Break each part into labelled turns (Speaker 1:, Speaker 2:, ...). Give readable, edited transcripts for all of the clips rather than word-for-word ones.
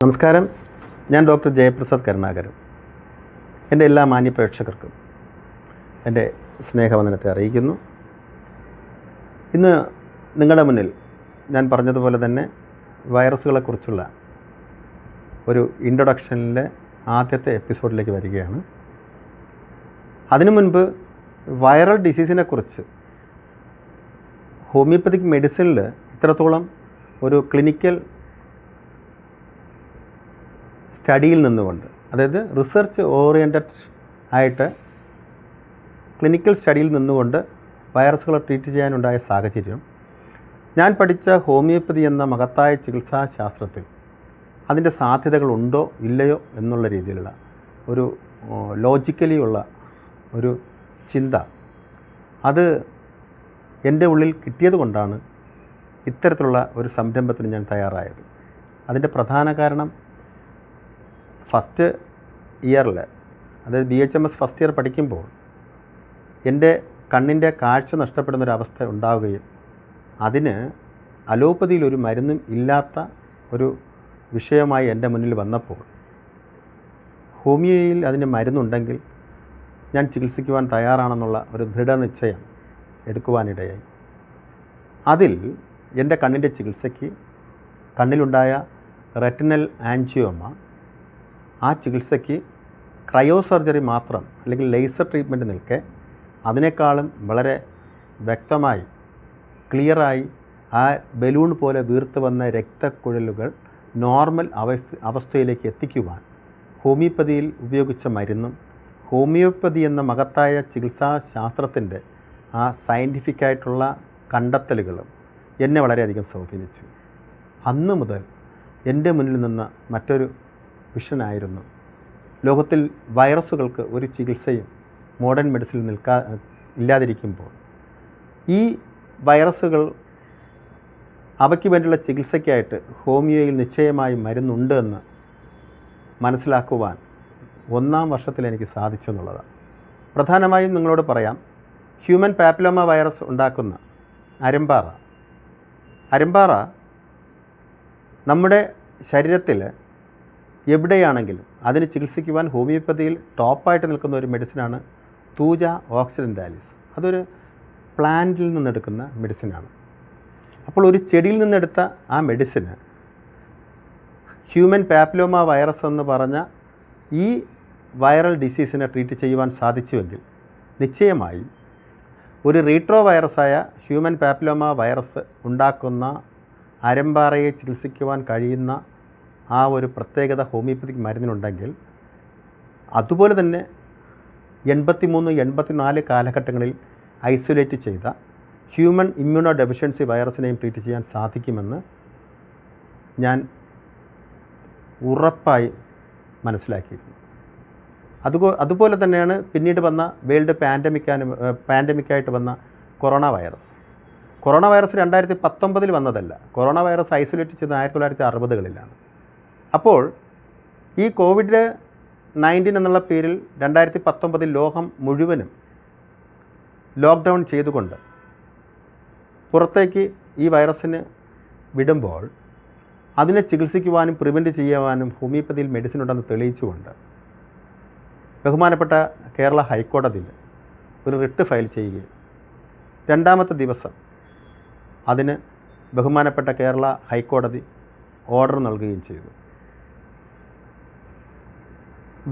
Speaker 1: നമസ്കാരം. ഞാൻ ഡോക്ടർ ജയപ്രസാദ് കരുണാകരൻ. എൻ്റെ എല്ലാ മാന്യപ്രേക്ഷകർക്കും എൻ്റെ സ്നേഹവന്ദനത്തെ അറിയിക്കുന്നു. ഇന്ന് നിങ്ങളുടെ മുന്നിൽ ഞാൻ പറഞ്ഞതുപോലെ തന്നെ വൈറസുകളെക്കുറിച്ചുള്ള ഒരു ഇൻട്രൊഡക്ഷനിലെ ആദ്യത്തെ എപ്പിസോഡിലേക്ക് വരികയാണ്. അതിനു മുൻപ് വൈറൽ ഡിസീസിനെക്കുറിച്ച് ഹോമിയോപ്പതിക് മെഡിസിനിൽ ഇത്രത്തോളം ഒരു ക്ലിനിക്കൽ സ്റ്റഡിയിൽ നിന്നുകൊണ്ട്, അതായത് റിസർച്ച് ഓറിയൻറ്റഡ് ആയിട്ട് ക്ലിനിക്കൽ സ്റ്റഡിയിൽ നിന്നുകൊണ്ട് വൈറസുകളെ ട്രീറ്റ് ചെയ്യാനുണ്ടായ സാഹചര്യം, ഞാൻ പഠിച്ച ഹോമിയോപ്പതി എന്ന മഹത്തായ ചികിത്സാശാസ്ത്രത്തിൽ അതിൻ്റെ സാധ്യതകളുണ്ടോ ഇല്ലയോ എന്നുള്ള രീതിയിലുള്ള ഒരു ലോജിക്കലി ഉള്ള ഒരു ചിന്ത, അത് എൻ്റെ ഉള്ളിൽ കിട്ടിയത് കൊണ്ടാണ് ഇത്തരത്തിലുള്ള ഒരു സംരംഭത്തിന് ഞാൻ തയ്യാറായത്. അതിൻ്റെ പ്രധാന കാരണം, ഫസ്റ്റ് ഇയറിൽ, അതായത് BHMS ഫസ്റ്റ് ഇയർ പഠിക്കുമ്പോൾ എൻ്റെ കണ്ണിൻ്റെ കാഴ്ച നഷ്ടപ്പെടുന്നൊരവസ്ഥ ഉണ്ടാവുകയും അതിന് അലോപ്പതിയിൽ ഒരു മരുന്നും ഇല്ലാത്ത ഒരു വിഷയമായി എൻ്റെ മുന്നിൽ വന്നപ്പോൾ ഹോമിയോയിൽ അതിന് മരുന്നുണ്ടെങ്കിൽ ഞാൻ ചികിത്സിക്കുവാൻ തയ്യാറാണെന്നുള്ള ഒരു ദൃഢനിശ്ചയം എടുക്കുവാനിടയായി. അതിൽ എൻ്റെ കണ്ണിൻ്റെ ചികിത്സയ്ക്ക് കണ്ണിലുണ്ടായ റെറ്റിനൽ ആൻജിയോമ, ആ ചികിത്സയ്ക്ക് ക്രയോ സർജറി മാത്രം അല്ലെങ്കിൽ ലേസർ ട്രീറ്റ്മെൻറ്റ് നിൽക്കെ അതിനേക്കാളും വളരെ വ്യക്തമായി ക്ലിയറായി ആ ബലൂൺ പോലെ വീർത്ത് വന്ന രക്തക്കുഴലുകൾ നോർമൽ അവസ്ഥയിലേക്ക് എത്തിക്കുവാൻ ഹോമിയോപ്പതിയിൽ ഉപയോഗിച്ച മരുന്നും ഹോമിയോപ്പതി എന്ന മഹത്തായ ചികിത്സാശാസ്ത്രത്തിൻ്റെ ആ സയൻറ്റിഫിക്കായിട്ടുള്ള കണ്ടെത്തലുകളും എന്നെ വളരെയധികം സ്വാധീനിച്ചു. അന്ന് മുതൽ എൻ്റെ മുന്നിൽ നിന്ന മറ്റൊരു വിഷനായിരുന്നു, ലോകത്തിൽ വൈറസുകൾക്ക് ഒരു ചികിത്സയും മോഡേൺ മെഡിസിനിൽ ഇല്ലാതിരിക്കുമ്പോൾ ഈ വൈറസുകൾ, അവയ്ക്ക് വേണ്ടിയുള്ള ചികിത്സയ്ക്കായിട്ട് ഹോമിയോയിൽ നിശ്ചയമായും മരുന്നുണ്ട് എന്ന് മനസ്സിലാക്കുവാൻ 1-ാം വർഷത്തിൽ എനിക്ക് സാധിച്ചു എന്നുള്ളതാണ്. പ്രധാനമായും നിങ്ങളോട് പറയാം, ഹ്യൂമൻ പാപ്പിലോമ വൈറസ് ഉണ്ടാക്കുന്ന അരമ്പാറ നമ്മുടെ ശരീരത്തിൽ എവിടെയാണെങ്കിലും അതിന് ചികിത്സിക്കുവാൻ ഹോമിയോപ്പതിയിൽ ടോപ്പായിട്ട് നിൽക്കുന്ന ഒരു മെഡിസിനാണ് തൂജ ഓക്സിഡൻ്റാലിസ്. അതൊരു പ്ലാന്റിൽ നിന്നെടുക്കുന്ന മെഡിസിനാണ്. അപ്പോൾ ഒരു ചെടിയിൽ നിന്നെടുത്ത ആ മെഡിസിന് ഹ്യൂമൻ പാപ്പിലോമ വൈറസ് എന്ന് പറഞ്ഞ ഈ വൈറൽ ഡിസീസിനെ ട്രീറ്റ് ചെയ്യുവാൻ സാധിച്ചുവെങ്കിൽ നിശ്ചയമായും ഒരു റീട്രോ വൈറസായ ഹ്യൂമൻ പാപ്പിലോമ വൈറസ് ഉണ്ടാക്കുന്ന അരമ്പാറയെ ചികിത്സിക്കുവാൻ കഴിയുന്ന ആ ഒരു പ്രത്യേകത ഹോമിയോപ്പതിക് മരുന്നിനുണ്ടെങ്കിൽ, അതുപോലെ തന്നെ 83-84 കാലഘട്ടങ്ങളിൽ ഐസൊലേറ്റ് ചെയ്ത ഹ്യൂമൻ ഇമ്മ്യൂണോ ഡെഫിഷ്യൻസി വൈറസിനെയും ട്രീറ്റ് ചെയ്യാൻ സാധിക്കുമെന്ന് ഞാൻ ഉറപ്പായി മനസ്സിലാക്കിയിരുന്നു. അതുപോലെ തന്നെയാണ് പിന്നീട് വന്ന വേൾഡ് പാൻഡമിക്കായിട്ട് വന്ന കൊറോണ വൈറസ് 2019 വന്നതല്ല. കൊറോണ വൈറസ് ഐസൊലേറ്റ് ചെയ്ത് 1960-കളിലാണ്. അപ്പോൾ ഈ COVID-19 എന്നുള്ള പേരിൽ 2019 ലോകം മുഴുവനും ലോക്ക്ഡൗൺ ചെയ്തുകൊണ്ട് പുറത്തേക്ക് ഈ വൈറസിന് വിടുമ്പോൾ അതിനെ ചികിത്സിക്കുവാനും പ്രിവെൻറ്റ് ചെയ്യുവാനും ഹോമിയോപ്പതിയിൽ മെഡിസിൻ ഉണ്ടെന്ന് തെളിയിച്ചുകൊണ്ട് ബഹുമാനപ്പെട്ട കേരള ഹൈക്കോടതിയിൽ ഒരു റിട്ട് ഫയൽ ചെയ്യുകയും 2-ാമത്തെ ദിവസം അതിന് ബഹുമാനപ്പെട്ട കേരള ഹൈക്കോടതി ഓർഡർ നൽകുകയും ചെയ്തു.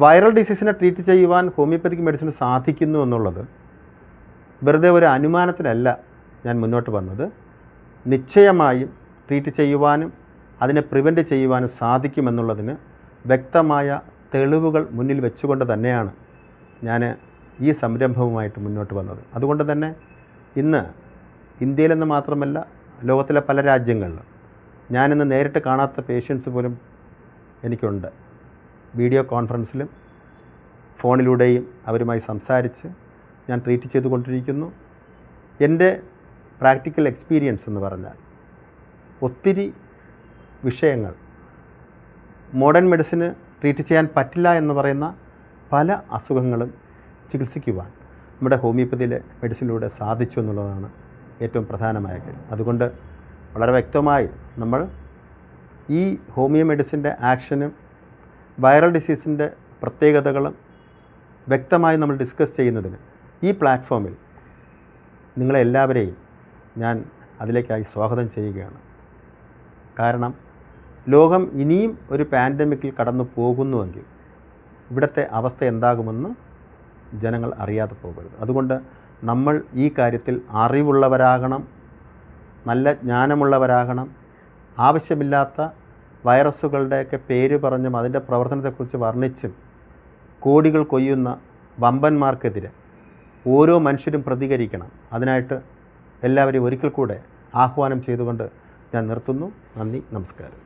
Speaker 1: വൈറൽ ഡിസീസിനെ ട്രീറ്റ് ചെയ്യുവാൻ ഹോമിയോപ്പതിക് മെഡിസിന് സാധിക്കുന്നു എന്നുള്ളത് വെറുതെ ഒരു അനുമാനത്തിലല്ല ഞാൻ മുന്നോട്ട് വന്നത്. നിശ്ചയമായും ട്രീറ്റ് ചെയ്യുവാനും അതിനെ പ്രിവെൻറ്റ് ചെയ്യുവാനും സാധിക്കുമെന്നുള്ളതിന് വ്യക്തമായ തെളിവുകൾ മുന്നിൽ വെച്ചുകൊണ്ട് തന്നെയാണ് ഞാൻ ഈ സംരംഭവുമായിട്ട് മുന്നോട്ട് വന്നത്. അതുകൊണ്ട് തന്നെ ഇന്ന് ഇന്ത്യയിലെന്ന് മാത്രമല്ല, ലോകത്തിലെ പല രാജ്യങ്ങളിലും ഞാനിന്ന് നേരിട്ട് കാണാത്ത പേഷ്യൻസ് പോലും എനിക്കുണ്ട്. വീഡിയോ കോൺഫറൻസിലും ഫോണിലൂടെയും അവരുമായി സംസാരിച്ച് ഞാൻ ട്രീറ്റ് ചെയ്തുകൊണ്ടിരിക്കുന്നു. എൻ്റെ പ്രാക്ടിക്കൽ എക്സ്പീരിയൻസ് എന്ന് പറഞ്ഞാൽ ഒത്തിരി വിഷയങ്ങൾ മോഡേൺ മെഡിസിന് ട്രീറ്റ് ചെയ്യാൻ പറ്റില്ല എന്ന് പറയുന്ന പല അസുഖങ്ങളും ചികിത്സിക്കുവാൻ നമ്മുടെ ഹോമിയോപ്പതിയിലെ മെഡിസിനിലൂടെ സാധിച്ചു എന്നുള്ളതാണ് ഏറ്റവും പ്രധാനമായ കാര്യം. അതുകൊണ്ട് വളരെ വ്യക്തമായി നമ്മൾ ഈ ഹോമിയോ മെഡിസിൻ്റെ ആക്ഷനും വൈറൽ ഡിസീസിൻ്റെ പ്രത്യേകതകളും വ്യക്തമായി നമ്മൾ ഡിസ്കസ് ചെയ്യുന്നതിന് ഈ പ്ലാറ്റ്ഫോമിൽ നിങ്ങളെല്ലാവരെയും ഞാൻ അതിലേക്കായി സ്വാഗതം ചെയ്യുകയാണ്. കാരണം ലോകം ഇനിയും ഒരു പാൻഡമിക്കിൽ കടന്നു പോകുന്നുവെങ്കിൽ ഇവിടുത്തെ അവസ്ഥ എന്താകുമെന്ന് ജനങ്ങൾ അറിയാതെ പോകരുത്. അതുകൊണ്ട് നമ്മൾ ഈ കാര്യത്തിൽ അറിവുള്ളവരാകണം, നല്ല ജ്ഞാനമുള്ളവരാകണം. ആവശ്യമില്ലാത്ത വൈറസുകളുടെയൊക്കെ പേര് പറഞ്ഞും അതിൻ്റെ പ്രവർത്തനത്തെക്കുറിച്ച് വർണ്ണിച്ചും കോടികൾ കൊയ്യുന്ന വമ്പന്മാർക്കെതിരെ ഓരോ മനുഷ്യരും പ്രതികരിക്കണം. അതിനായിട്ട് എല്ലാവരെയും ഒരിക്കൽ കൂടെ ആഹ്വാനം ചെയ്തുകൊണ്ട് ഞാൻ നിർത്തുന്നു. നന്ദി, നമസ്കാരം.